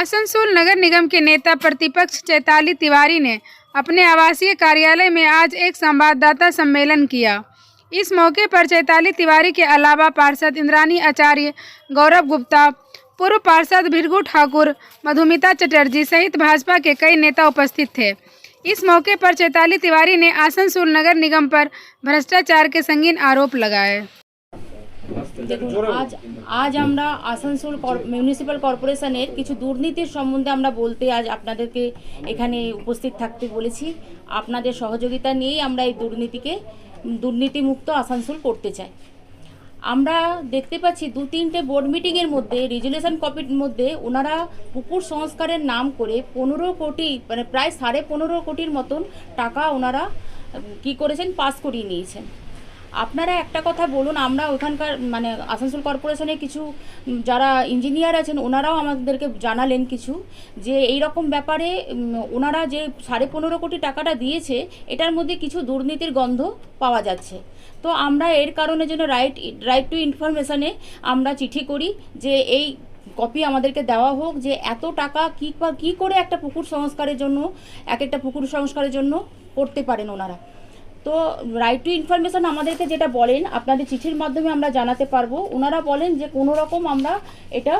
आसनसोल नगर निगम के नेता प्रतिपक्ष चैताली तिवारी ने अपने आवासीय कार्यालय में आज एक संवाददाता सम्मेलन किया। इस मौके पर चैताली तिवारी के अलावा पार्षद इंद्रानी आचार्य, गौरव गुप्ता, पूर्व पार्षद भृगु ठाकुर, मधुमिता चटर्जी सहित भाजपा के कई नेता उपस्थित थे। इस मौके पर चैताली तिवारी ने आसनसोल नगर निगम पर भ्रष्टाचार के संगीन आरोप लगाए। দেখুন আজ আমরা আসানসোল মিউনিসিপ্যাল কর্পোরেশনের কিছু দুর্নীতির সম্বন্ধে আমরা বলতে আজ আপনাদেরকে এখানে উপস্থিত থাকতে বলেছি। আপনাদের সহযোগিতা নিয়েই আমরা এই দুর্নীতিমুক্ত আসানসোল করতে চাই। আমরা দেখতে পাচ্ছি 2-3টে বোর্ড মিটিংয়ের মধ্যে রেজুলেশন কপির মধ্যে ওনারা পুকুর সংস্কারের নাম করে 15 কোটি মানে প্রায় 15.5 কোটির মতন টাকা ওনারা কি করেছেন পাস করিয়ে নিয়েছেন। আপনারা একটা কথা বলুন, আমরা ওখানকার মানে আসানসোল কর্পোরেশনের কিছু যারা ইঞ্জিনিয়ার আছেন ওনারাও আমাদেরকে জানালেন কিছু যে এই রকম ব্যাপারে ওনারা যে 15.5 কোটি টাকাটা দিয়েছে এটার মধ্যে কিছু দুর্নীতির গন্ধ পাওয়া যাচ্ছে। তো আমরা এর কারণে জন্য রাইট টু ইনফরমেশনে আমরা চিঠি করি যে এই কপি আমাদেরকে দেওয়া হোক যে এত টাকা কী করে একটা পুকুর সংস্কারের জন্য একটা পুকুর সংস্কারের জন্য করতে পারেন ওনারা। তো রাইট টু ইনফরমেশন আমাদেরকে যেটা বলেন আপনাদের চিঠির মাধ্যমে আমরা জানাতে পারবো। ওনারা বলেন যে কোনো রকম আমরা এটা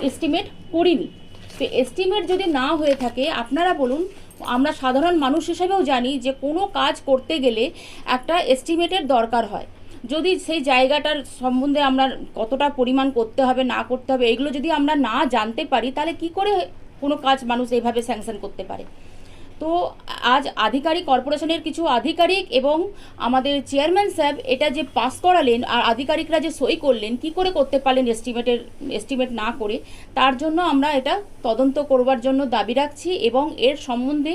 এস্টিমেট করিনি। তো এস্টিমেট যদি না হয়ে থাকে আপনারা বলুন, আমরা সাধারণ মানুষ হিসেবেও জানি যে কোনো কাজ করতে গেলে একটা এস্টিমেটের দরকার হয়। যদি সেই জায়গাটার সম্বন্ধে আমরা কতটা পরিমাণ করতে হবে না করতে হবে এগুলো যদি আমরা না জানতে পারি তাহলে কি করে কোনো কাজ মানুষ এইভাবে স্যাংশন করতে পারে। তো আজ আধিকারিক কর্পোরেশনের কিছু আধিকারিক এবং আমাদের চেয়ারম্যান সাহেব এটা যে পাস করালেন আর আধিকারিকরা যে সই করলেন কি করে করতে পারলেন এস্টিমেট না করে, তার জন্য আমরা এটা তদন্ত করবার জন্য দাবি রাখছি এবং এর সম্বন্ধে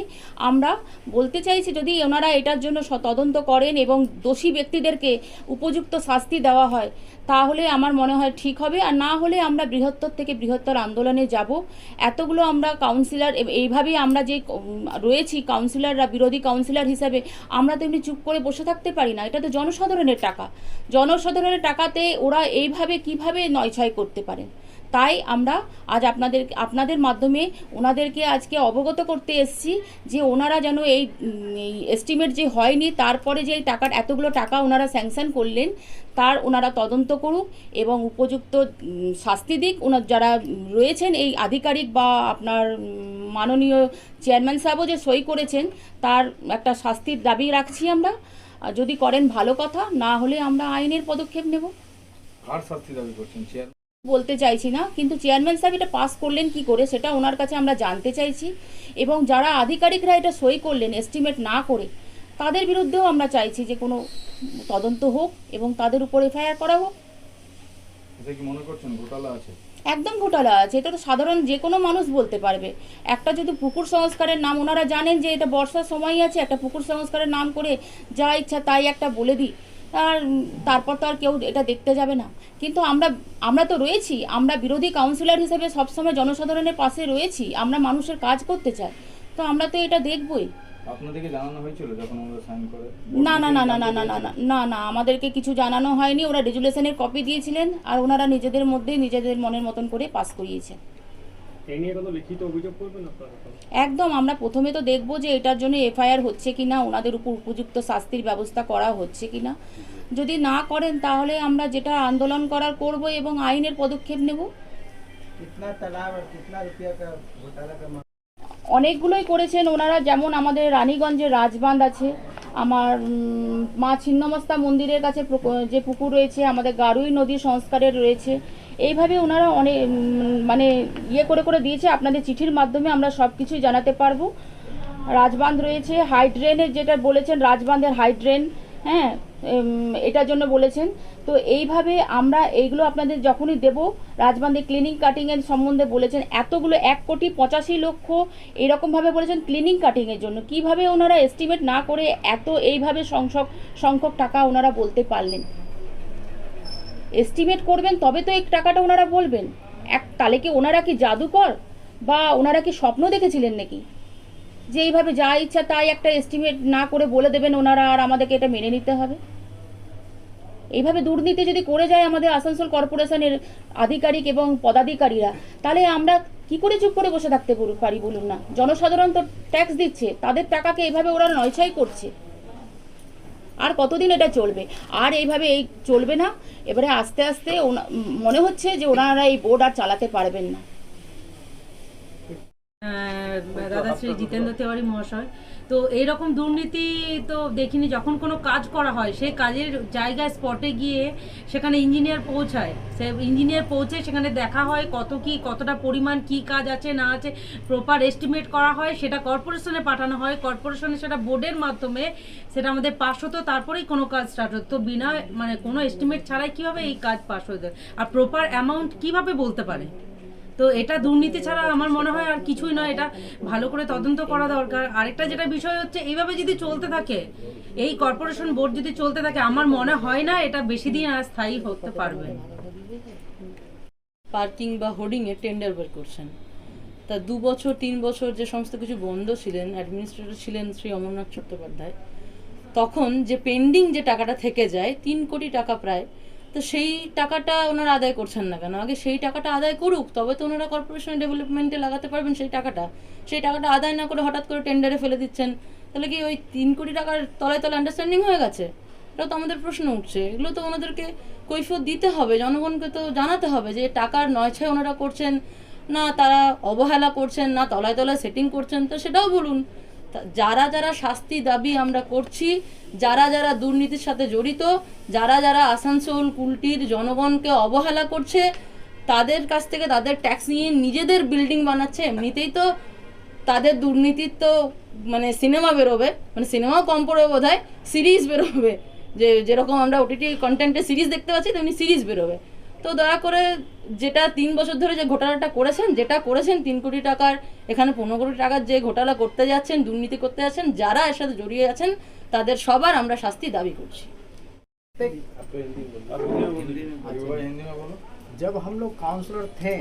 আমরা বলতে চাইছি যদি ওনারা এটার জন্য তদন্ত করেন এবং দোষী ব্যক্তিদেরকে উপযুক্ত শাস্তি দেওয়া হয় তাহলে আমার মনে হয় ঠিক হবে। আর না হলে আমরা বৃহত্তর থেকে বৃহত্তর আন্দোলনে যাব। এতগুলো আমরা কাউন্সিলর এইভাবেই আমরা যে রয়েছি কাউন্সিলররা বিরোধী কাউন্সিলর হিসাবে আমরা তো এমনি চুপ করে বসে থাকতে পারি না। এটা তো জনসাধারণের টাকা, জনসাধারণের টাকাতে ওরা এইভাবে কিভাবে নয়ছয় করতে পারেন। তাই আমরা আজ আপনাদের মাধ্যমে ওনাদেরকে আজকে অবগত করতে এসেছি যে ওনারা যেন এই এস্টিমেট যে হয়নি তারপরে যে এতগুলো টাকা ওনারা স্যাংশন করলেন তার ওনারা তদন্ত করুক এবং উপযুক্ত শাস্তি দিক। ওনার যারা রয়েছেন এই আধিকারিক বা আপনার মাননীয় চেয়ারম্যান সাহেবও যে সই করেছেন তার একটা শাস্তির দাবি রাখছি আমরা। যদি করেন ভালো কথা, না হলে আমরা আইনের পদক্ষেপ নেব। কার শাস্তি দাবি করছেন? বলতে চাইছি না, কিন্তু চেয়ারম্যান সাহেব এটা পাস করলেন কি করে সেটা ওনার কাছে আমরা জানতে চাইছি এবং যারা আধিকারিকরা এটা সই করলেন এস্টিমেট না করে তাদের বিরুদ্ধেও আমরা চাইছি যে কোনো তদন্ত হোক এবং তাদের উপর এফআইআর করা হোক। এটা কি মনে করছেন ঘোটালা আছে? একদম ঘোটালা আছে। এটা তো সাধারণ যে কোনো মানুষ বলতে পারবে। একটা যদি পুকুর সংস্কারের নাম ওনারা জানেন যে এটা বর্ষার সময় আছে, একটা পুকুর সংস্কারের নাম করে যা ইচ্ছা তাই একটা বলে দিই আর তারপর তো আর কেউ এটা দেখতে যাবে না। কিন্তু আমরা তো রয়েছি, আমরা বিরোধী কাউন্সিলর হিসেবে সবসময় জনসাধারণের পাশে রয়েছি, আমরা মানুষের কাজ করতে চাই, তো আমরা তো এটা দেখবই। আপনাদেরকে জানানো হয়েছিল যখন ওরা সাইন করে? না না না না না না না না না আমাদেরকে কিছু জানানো হয়নি। ওরা রেজুলেশনের কপি দিয়েছিলেন আর ওনারা নিজেদের মধ্যেই নিজেদের মনের মতন করে পাস করিয়েছে। এই নিয়ে কোনো লিখিত অভিযোগ করবেন আপনারা? একদম, আমরা প্রথমে তো দেখব যে এটার জন্য এফআইআর হচ্ছে কিনা, ওনাদের উপর উপযুক্ত শাস্তির ব্যবস্থা করা হচ্ছে কিনা। যদি না করেন তাহলে আমরা যেটা আন্দোলন করার করব এবং আইনের পদক্ষেপ নেব। অনেকগুলোই করেছেন ওনারা, যেমন আমাদের রানীগঞ্জে রাজবাঁধ আছে, আমার মা ছিন্নমস্তা মন্দিরের কাছে যে পুকুর রয়েছে, আমাদের গারুই নদী সংস্কারের রয়েছে। এইভাবে ওনারা অনেক মানে করে দিয়েছে। আপনাদের চিঠির মাধ্যমে আমরা সব কিছুই জানাতে পারবো। রাজবাঁধ রয়েছে, হাইড্রেনের যেটা বলেছেন রাজবাঁধের হাইড্রেন, হ্যাঁ এটার জন্য বলেছেন। তো এইভাবে আমরা এইগুলো আপনাদের যখনই দেব, রাজবাঁধে ক্লিনিং কাটিংয়ের সম্বন্ধে বলেছেন এতগুলো 1,85,00,000 এরকমভাবে বলেছেন ক্লিনিং কাটিংয়ের জন্য। কিভাবে ওনারা এস্টিমেট না করে এইভাবে সংখ্যক টাকা ওনারা বলতে পারলেন? এস্টিমেট করবেন তবে তো এই টাকাটা ওনারা বলবেন। তাহলে কি ওনারা কি জাদুকর বা ওনারা কি স্বপ্ন দেখেছিলেন নাকি যে এইভাবে যা ইচ্ছা তাই একটা এস্টিমেট না করে বলে দেবেন ওনারা আর আমাদেরকে এটা মেনে নিতে হবে? এইভাবে দুর্নীতি যদি করে যায় আমাদের আসানসোল কর্পোরেশনের আধিকারিক এবং পদাধিকারীরা তাহলে আমরা কি করে চুপ করে বসে থাকতে পারি বলুন না? জনসাধারণ তো ট্যাক্স দিচ্ছে, তাদের টাকাকে এইভাবে ওরা নয়ছয় করছে। আর কতদিন এটা চলবে? আর এইভাবে চলবে না। এবারে আস্তে আস্তে মনে হচ্ছে যে ওনারা এই বোর্ড আর চালাতে পারবেন না। দাদা শ্রী জিতেন্দ্র তিওয়ারি মহাশয়, তো এইরকম দুর্নীতি তো দেখিনি। যখন কোনো কাজ করা হয় সেই কাজের জায়গায় স্পটে গিয়ে সেখানে ইঞ্জিনিয়ার পৌঁছায়, সে ইঞ্জিনিয়ার পৌঁছে সেখানে দেখা হয় কতটা পরিমাণ কি কাজ আছে না আছে, প্রপার এস্টিমেট করা হয়, সেটা কর্পোরেশনে পাঠানো হয়, কর্পোরেশনে সেটা বোর্ডের মাধ্যমে সেটা আমাদের পাস হতো, তারপরেই কোনো কাজ স্টার্ট হতো। তো বিনা কোনো এস্টিমেট ছাড়াই কীভাবে এই কাজ পাস হতে, আর প্রপার অ্যামাউন্ট কীভাবে বলতে পারে? তো এটা দুর্নীতি ছাড়া আমার মনে হয় আর কিছুই নয়। এটা ভালো করে তদন্ত করা দরকার। আরেকটা যেটা বিষয় হচ্ছে, এইভাবে যদি চলতে থাকে, এই কর্পোরেশন বোর্ড যদি চলতে থাকে, আমার মনে হয় না এটা বেশি দিন আর স্থায়ী হতে পারবে। পার্কিং বা হোর্ডিংয়ে টেন্ডার বের করছেন, তা 2 বছর 3 বছর যে সমস্ত কিছু বন্ধ ছিলেন, অ্যাডমিনিস্ট্রেটর ছিলেন শ্রী অমরনাথ চট্টোপাধ্যায়, তখন যে পেন্ডিং যে টাকাটা থেকে যায় 3 কোটি টাকা প্রায়, তো সেই টাকাটা ওনারা আদায় করছেন না কেন? আগে সেই টাকাটা আদায় করুক, তবে তো ওনারা কর্পোরেশন ডেভেলপমেন্টে লাগাতে পারবেন সেই টাকাটা আদায় না করে হঠাৎ করে টেন্ডারে ফেলে দিচ্ছেন। তাহলে কি ওই 3 কোটি টাকার তলায় আন্ডারস্ট্যান্ডিং হয়ে গেছে? এটাও তো আমাদের প্রশ্ন উঠছে। এগুলো তো ওনাদেরকে কৈফিয়ত দিতে হবে, জনগণকে তো জানাতে হবে যে টাকার নয়ছয় ওনারা করছেন না, তারা অবহেলা করছেন না, তলায় সেটিং করছেন, তো সেটাও বলুন। যারা যারা শাস্তি দাবি আমরা করছি, যারা যারা দুর্নীতির সাথে জড়িত, যারা যারা আসানসোল কুলটির জনগণকে অবহেলা করছে, তাদের কাছ থেকে তাদের ট্যাক্স নিয়ে নিজেদের বিল্ডিং বানাচ্ছে, এমনিতেই তো তাদের দুর্নীতির তো সিনেমা বেরোবে, সিনেমাও কম পড়বে বোধ হয়, সিরিজ বেরোবে, যেরকম আমরা ওটিটি কন্টেন্টে সিরিজ দেখতে পাচ্ছি তেমনি সিরিজ বেরোবে। তো দয়া করে যেটা 3 বছর ধরে যে ঘোটালাটা করেছেন, 3 কোটি টাকার, এখানে 15 কোটি টাকার যে ঘোটালা করতে যাচ্ছেন, দুর্নীতি করতে যাচ্ছেন, যারা এর সাথে জড়িয়ে আছেন তাদের সবার আমরা শাস্তি দাবি করছি। जब हम लोग काउंसलर थे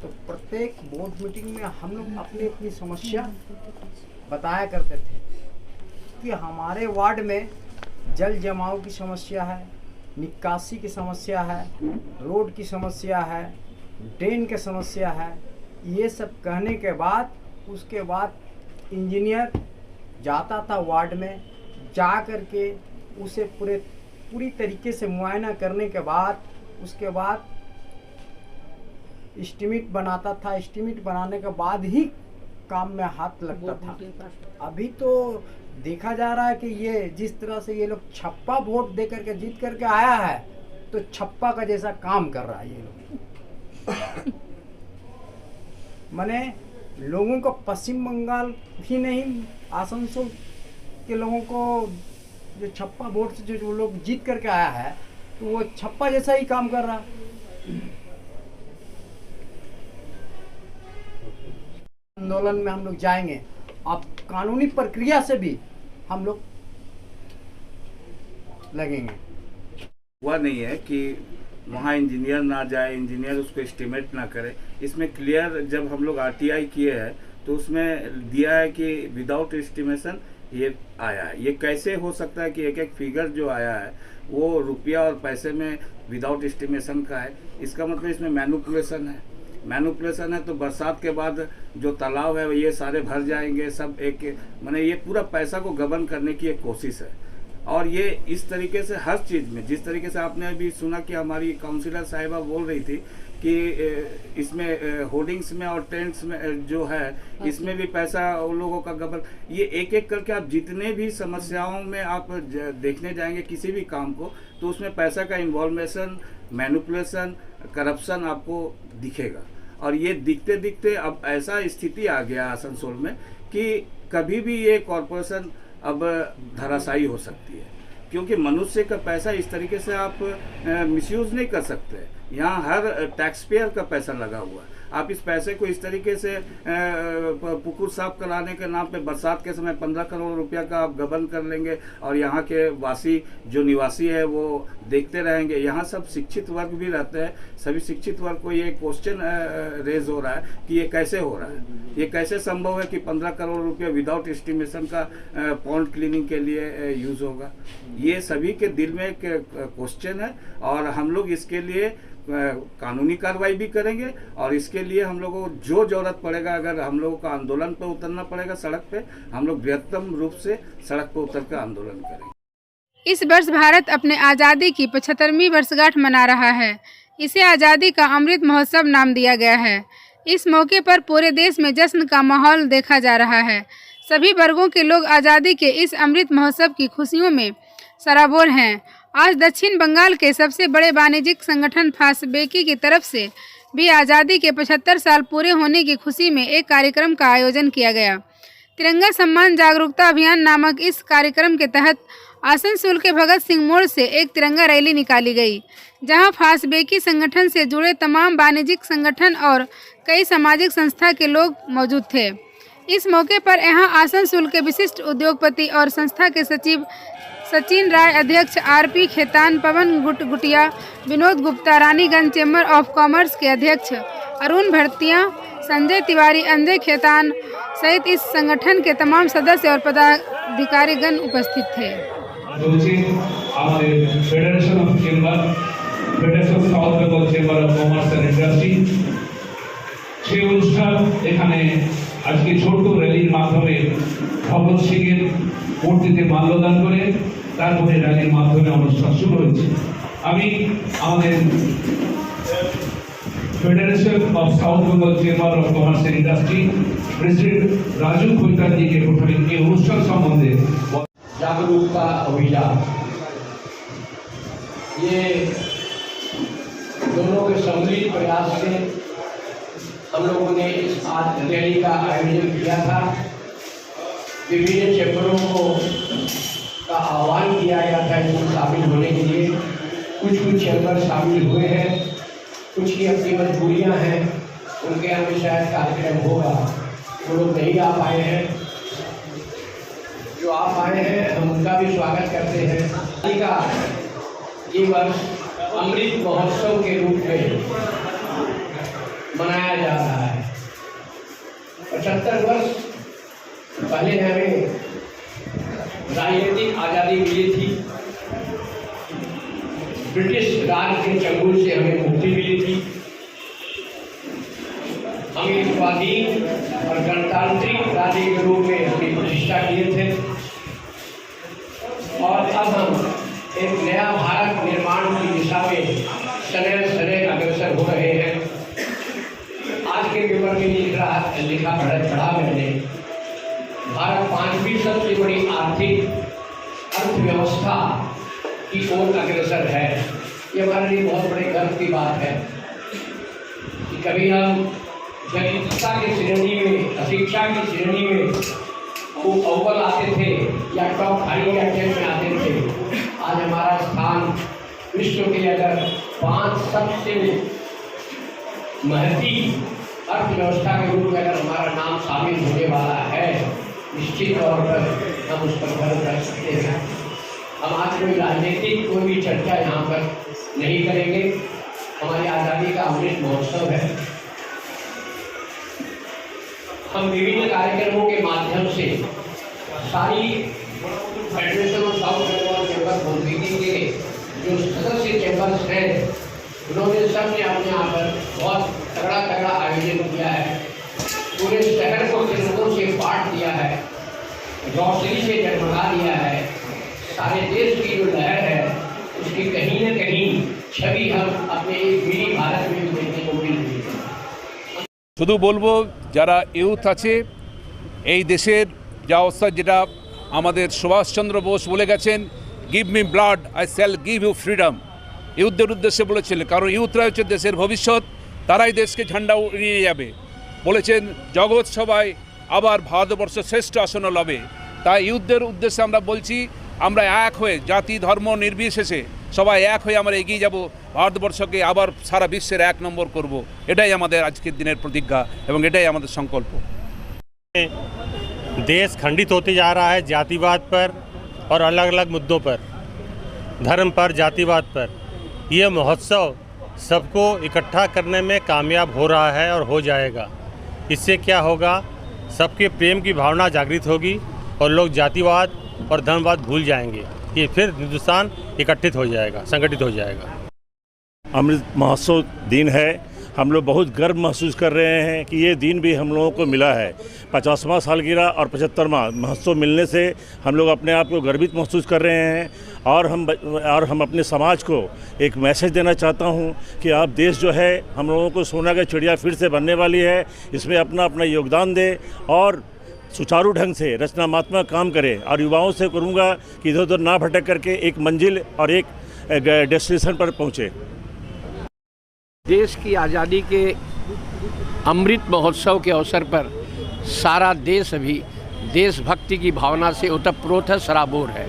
तो प्रत्येक बोर्ड मीटिंग में हम लोग अपनी अपनी समस्या बताया करते थे कि हमारे वार्ड में जल जमाव की समस्या है, निकासी की समस्या है, रोड की समस्या है, ड्रेन की समस्या है। ये सब कहने के बाद उसके बाद इंजीनियर जाता था वार्ड में, जा कर के उसे पूरी तरीके से मुआयना करने के बाद उसके बाद एस्टीमेट बनाता था। एस्टीमेट बनाने के बाद ही काम में हाथ लगता था। अभी तो देखा जा रहा है कि ये जिस तरह से ये लोग छप्पा वोट दे करके जीत करके आया है, तो छप्पा का जैसा काम कर रहा है ये लोग। माने लोगों को पश्चिम बंगाल ही नहीं, आसनसोल के लोगों को जो छप्पा वोट से जो लोग जीत करके आया है, तो वो छप्पा जैसा ही काम कर रहा। आंदोलन में हम लोग जाएंगे, अब कानूनी प्रक्रिया से भी हम लोग लगेंगे। हुआ नहीं है कि वहाँ इंजीनियर ना जाए, इंजीनियर उसको एस्टिमेट ना करे। इसमें क्लियर जब हम लोग आरटीआई किए हैं तो उसमें दिया है कि विदाउट एस्टिमेशन ये आया है। ये कैसे हो सकता है कि एक एक फिगर जो आया है वो रुपया और पैसे में विदाउट एस्टिमेशन का है? इसका मतलब इसमें मैनिपुलेशन है। मैनिपुलेशन है तो बरसात के बाद जो तालाब है ये सारे भर जाएंगे, सब एक ये पूरा पैसा को गबन करने की एक कोशिश है। और ये इस तरीके से हर चीज़ में, जिस तरीके से आपने अभी सुना कि हमारी काउंसिलर साहिबा बोल रही थी कि इसमें होर्डिंग्स में और टेंट्स में जो है इसमें भी पैसा उन लोगों का गबन, ये एक एक करके आप जितने भी समस्याओं में आप देखने जाएंगे किसी भी काम को, तो उसमें पैसा का इन्वॉल्वेशन, मैनिपुलेशन, करप्शन आपको दिखेगा। और ये दिखते दिखते अब ऐसा स्थिति आ गया आसनसोल में कि कभी भी ये कॉरपोरेशन अब धराशायी हो सकती है, क्योंकि मनुष्य का पैसा इस तरीके से आप मिसयूज़ नहीं कर सकते। यहाँ हर टैक्स पेयर का पैसा लगा हुआ है। आप इस पैसे को इस तरीके से पुकुर साफ कराने के नाम पे बरसात के समय 15 करोड़ रुपया का आप गबन कर लेंगे और यहाँ के वासी जो निवासी है वो देखते रहेंगे। यहाँ सब शिक्षित वर्ग भी रहते हैं, सभी शिक्षित वर्ग को ये क्वेश्चन रेज हो रहा है कि ये कैसे हो रहा है, ये कैसे संभव है कि 15 करोड़ रुपया विदाउट एस्टिमेशन का पॉन्ड क्लीनिंग के लिए यूज़ होगा। ये सभी के दिल में एक क्वेश्चन है और हम लोग इसके लिए कानूनी कार्रवाई भी करेंगे और इसके लिए हम लोगों को जो जरूरत पड़ेगा, अगर हम लोगों को आंदोलन पर उतरना पड़ेगा सड़क पे, हम लोग बृहत्तम रूप से सड़क पर उतर कर आंदोलन करेंगे। इस वर्ष भारत अपने आज़ादी की 75वीं वर्षगांठ मना रहा है। इसे आज़ादी का अमृत महोत्सव नाम दिया गया है। इस मौके पर पूरे देश में जश्न का माहौल देखा जा रहा है। सभी वर्गों के लोग आज़ादी के इस अमृत महोत्सव की खुशियों में सराबोर हैं। आज दक्षिण बंगाल के सबसे बड़े वाणिज्यिक संगठन फासबेकी की तरफ से भी आज़ादी के 75 साल पूरे होने की खुशी में एक कार्यक्रम का आयोजन किया गया। तिरंगा सम्मान जागरूकता अभियान नामक इस कार्यक्रम के तहत आसनसोल के भगत सिंह मोड़ से एक तिरंगा रैली निकाली गई, जहां फासबेकी संगठन से जुड़े तमाम वाणिज्यिक संगठन और कई सामाजिक संस्था के लोग मौजूद थे। इस मौके पर यहां आसनसोल के विशिष्ट उद्योगपति और संस्था के सचिव सचिन राय, अध्यक्ष RP Khetan, Pawan Gutia, Vinod Gupta, Raniganj chamber of commerce के अध्यक्ष अरुण भरतिया, संजय तिवारी, अंजय खेतान सहित इस संगठन के तमाम सदस्य और पदाधिकारीगण उपस्थित थे। সেই অনুষ্ঠান এখানে আজকে ছোট্ট র্যালির মাধ্যমে ভগৎ সিংয়ের মূর্তিতে মাল্যদান করে তারপরে র্যালির মাধ্যমে অনুষ্ঠান শুরু হয়েছে। আমি আমাদের federation of south Bengal chamber of commerce and industry president Raju Khaitan ji के प्रथम এই অনুষ্ঠান সম্বন্ধে जागरूकता अभियान, ये दोनों के सम्मिलित प्रयास से हम लोगों ने इस आज रैली का आयोजन किया था। विभिन्न चैम्बरों को का आह्वान किया गया था इसमें शामिल होने के लिए। कुछ चैम्बर शामिल हुए हैं, कुछ की अपनी मजबूरियां हैं, उनके यहाँ भी शायद कार्यक्रम होगा, वो लोग नहीं आ पाए हैं। जो आप आए हैं हम उनका भी स्वागत करते हैं। ये वर्ष अमृत महोत्सव के रूप में मनाया जा रहा है। 75 वर्ष पहले हमें राजनीतिक आज़ादी मिली थी, ब्रिटिश राज के चंगुल से हमें मुक्ति मिली थी। हम एक स्वाधीन और गणतांत्रिक राज्य के रूप में अपनी प्रतिष्ठा किए थे और अब हम एक नया भारत निर्माण की दिशा में सदैव अग्रसर हो रहे हैं। आज के पेपर में लिखा पढ़ा मैंने, भारत 5वीं सबसे बड़ी आर्थिक अर्थव्यवस्था की ओर अग्रसर है। ये हमारे लिए बहुत बड़े गर्व की बात है कि कभी हम दरिद्रता की श्रेणी में, अशिक्षा की श्रेणी में वो अव्वल आते थे या टॉप 5 या 10 में आते थे। आज हमारा स्थान विश्व के अगर 5 सबसे महती अर्थव्यवस्था के रूप में अगर हमारा नाम शामिल होने वाला है, निश्चित तौर पर हम उस पर गर्व कर सकते हैं। हम आज कोई राजनीतिक कोई भी चर्चा यहाँ पर नहीं करेंगे। हमारी आज़ादी का अमृत महोत्सव है। हम विभिन्न कार्यक्रमों के माध्यम से सारी federation of south Bengal chamber फॉरबीकिंग के जो सदस्य चैम्बर्स हैं, उन्होंने सब ने अपने यहाँ पर बहुत तगड़ा आयोजन किया है। पूरे शहर को तिरंगों से बांट दिया है, रोशनी से जगमगा दिया है। सारे देश की जो लहर है उसकी कहीं न कहीं छवि हम अपने एक मिनी भारत में भी देखने को मिल रही है। শুধু বলবো যারা ইউথ আছে এই দেশের যা অবস্থা, যেটা আমাদের সুভাষচন্দ্র বোস বলে গেছেন, give me blood I shall give you freedom, ইউথদের উদ্দেশ্যে বলেছিলেন। কারণ ইউথরা হচ্ছে দেশের ভবিষ্যৎ, তারাই দেশকে ঝান্ডা উড়িয়ে যাবে। বলেছেন জগৎ সবাই আবার ভারতবর্ষ শ্রেষ্ঠ আসন লবে। তাই ইউথদের উদ্দেশ্যে আমরা বলছি, আমরা এক হয়ে জাতি ধর্ম নির্বিশেষে সবাই এক হয়ে আমরা এগিয়ে যাব, ভারতবর্ষকে আবার সারা বিশ্বের 1 নম্বর করব। এটাই আমাদের আজকের দিনের প্রতিজ্ঞা এবং এটাই আমাদের সংকল্প। देश खंडित होते जा रहा है जातिवाद पर और अलग अलग मुद्दों पर, धर्म पर, जातिवाद पर। ये महोत्सव सबको इकट्ठा करने में कामयाब हो रहा है और हो जाएगा। इससे क्या होगा, सबके प्रेम की भावना जागृत होगी और लोग जातिवाद और धर्मवाद भूल जाएंगे। ये फिर हिंदुस्तान इकट्ठित हो जाएगा, संगठित हो जाएगा। अमृत महोत्सव दिन है। हम लोग बहुत गर्व महसूस कर रहे हैं कि ये दिन भी हम लोगों को मिला है। 50वां सालगिरह और 75वां महोत्सव मिलने से हम लोग अपने आप को गर्वित महसूस कर रहे हैं। और हम अपने समाज को एक मैसेज देना चाहता हूँ कि आप देश जो है हम लोगों को सोना का चिड़िया फिर से बनने वाली है। इसमें अपना अपना योगदान दें और सुचारू ढंग से रचनात्मक काम करें। और युवाओं से करूँगा कि इधर उधर ना भटक करके एक मंजिल और एक डेस्टिनेशन पर पहुँचे। देश की आज़ादी के अमृत महोत्सव के अवसर पर सारा देश अभी देशभक्ति की भावना से ओतप्रोत है, सराबोर है।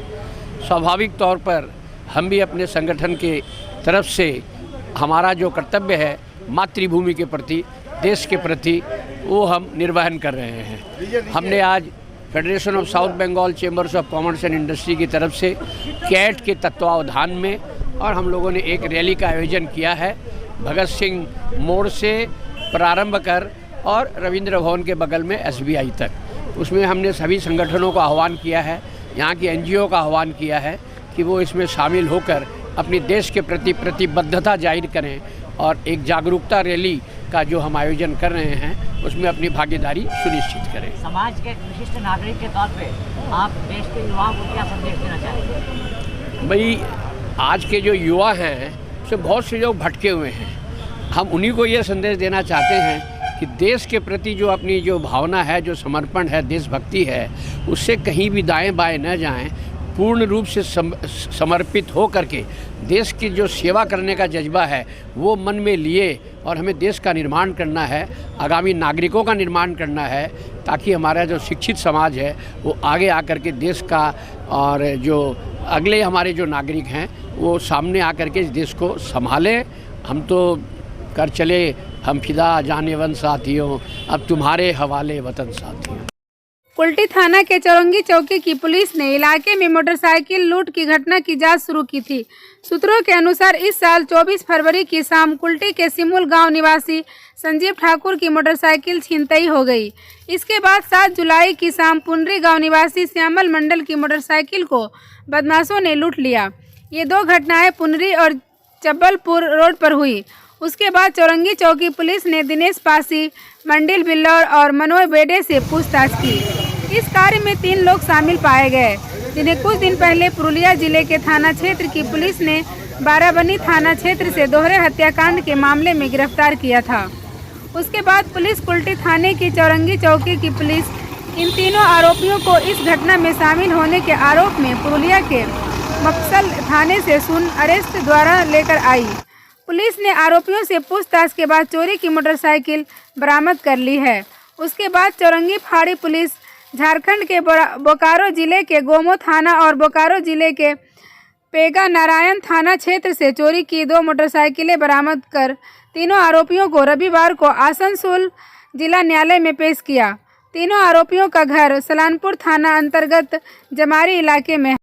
स्वाभाविक तौर पर हम भी अपने संगठन के तरफ से हमारा जो कर्तव्य है मातृभूमि के प्रति, देश के प्रति, वो हम निर्वहन कर रहे हैं। हमने आज federation of south Bengal chambers of commerce and industry की तरफ से कैट के तत्वावधान में और हम लोगों ने एक रैली का आयोजन किया है। भगत सिंह मोड़ से प्रारंभ कर और रविंद्र भवन के बगल में SBI तक। उसमें हमने सभी संगठनों का आह्वान किया है, यहाँ की NGO का आह्वान किया है कि वो इसमें शामिल होकर अपनी देश के प्रति प्रतिबद्धता जाहिर करें और एक जागरूकता रैली का जो हम आयोजन कर रहे हैं उसमें अपनी भागीदारी सुनिश्चित करें। समाज के विशिष्ट नागरिक के तौर पे आप देश के युवाओं को क्या संदेश देना चाहेंगे? भाई, आज के जो युवा हैं उससे बहुत से लोग भटके हुए हैं। हम उन्हीं को ये संदेश देना चाहते हैं कि देश के प्रति जो अपनी जो भावना है, जो समर्पण है, देशभक्ति है, उससे कहीं भी दाएं बाएं न जाएं। पूर्ण रूप से समर्पित हो करके देश की जो सेवा करने का जज्बा है वो मन में लिए और हमें देश का निर्माण करना है, आगामी नागरिकों का निर्माण करना है, ताकि हमारा जो शिक्षित समाज है वो आगे आकर के देश का और जो अगले हमारे जो नागरिक हैं वो सामने आकर के इस देश को संभालें। हम तो कर चले हम फिदा जानेवन साथियों, अब तुम्हारे हवाले वतन साथियों। कुल्टी थाना के चौरंगी चौकी की पुलिस ने इलाके में मोटरसाइकिल लूट की घटना की जांच शुरू की थी। सूत्रों के अनुसार इस साल 24 फरवरी की शाम कुल्टी के सिमुल गांव निवासी संजीव ठाकुर की मोटरसाइकिल छिनतई हो गई। इसके बाद 7 जुलाई की शाम पुनरी गांव निवासी श्यामल मंडल की मोटरसाइकिल को बदमाशों ने लूट लिया। ये 2 घटनाएं पुनरी और चब्बलपुर रोड पर हुई। उसके बाद चौरंगी चौकी पुलिस ने दिनेश पासी, मंडिल बिल्लौर और मनोज बेडे से पूछताछ की। इस कार्य में 3 लोग शामिल पाए गए, जिन्हें कुछ दिन पहले पुरुलिया जिले के थाना क्षेत्र की पुलिस ने बाराबनी थाना क्षेत्र से दोहरे हत्याकांड के मामले में गिरफ्तार किया था। उसके बाद पुलिस कुल्टी थाने की चौरंगी चौकी की पुलिस इन तीनों आरोपियों को इस घटना में शामिल होने के आरोप में पुरुलिया के मक्सल थाने से सुन अरेस्ट द्वारा लेकर आई। पुलिस ने आरोपियों से पूछताछ के बाद चोरी की मोटरसाइकिल बरामद कर ली है। उसके बाद चौरंगी फाड़ी पुलिस झारखंड के बोकारो जिले के गोमो थाना और बोकारो जिले के पेगा नारायण थाना क्षेत्र से चोरी की 2 मोटरसाइकिलें बरामद कर तीनों आरोपियों को रविवार को आसनसोल जिला न्यायालय में पेश किया। तीनों आरोपियों का घर सलानपुर थाना अंतर्गत जमारी इलाके में